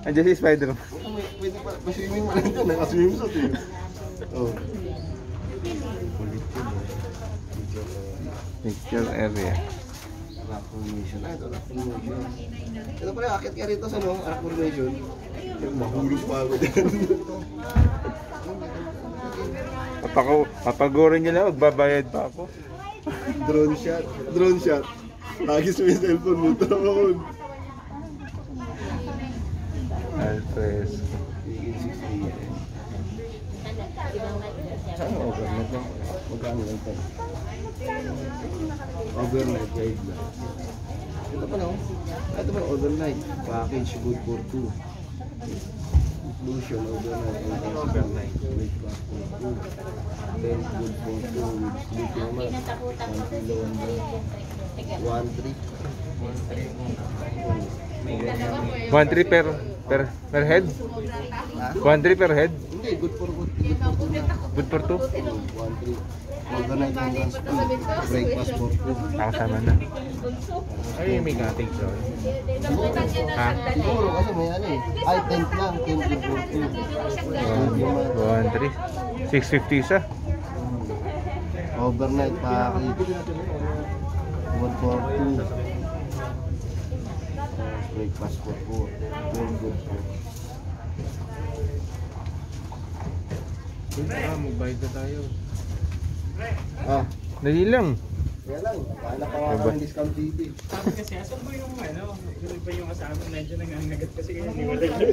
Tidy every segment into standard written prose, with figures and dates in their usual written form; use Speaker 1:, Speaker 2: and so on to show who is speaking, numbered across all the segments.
Speaker 1: Andiyan si Spider-Man.
Speaker 2: Pwede pa, pa-swimming mo lang dyan. Naka-swimsuit eh. Oh.
Speaker 1: Picture area.
Speaker 2: Rock formation. Ito, rock formation. Ito pala, akit ka rito sa rock formation. Mahulog pa ako dyan.
Speaker 1: Papagurin nyo lang, magbabayad pa ako.
Speaker 2: Drone shot. Drone shot. Lagi sa may cellphone mo. Tawakon.
Speaker 1: Alfres.
Speaker 2: Saan ang overnight lang? Magkano lang ito? Overnight guide lang. Ito pa no? Ito pa overnight. Package good for 2. Inclusion overnight. Breakfast for 2. Then good for 2 with sleep naman. 1 kilo
Speaker 1: 1.3 per head? 1.3 per head?
Speaker 2: Hindi, good for 2.
Speaker 1: Good for 2?
Speaker 2: 1.3. Overnight ang transport. Breakfast for 2.
Speaker 1: Nakasama na. Ay, may gating so. Ha?
Speaker 2: Siguro kasi may ano eh. Ay, tent lang. Tent good for 2.
Speaker 1: 1.3. 650 isa.
Speaker 2: Overnight package. Good for 2. Breakfast for 4. Good for 2.
Speaker 1: Magbayad na tayo.
Speaker 2: Ah,
Speaker 1: Dali lang.
Speaker 2: kaya lang. Kaya pa ng discount dito eh.
Speaker 3: Sabi kasi, asan ba yung ano? Yung ba yung kasama medyo nangangagat kasi kaya niwalay na.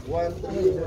Speaker 2: One, two,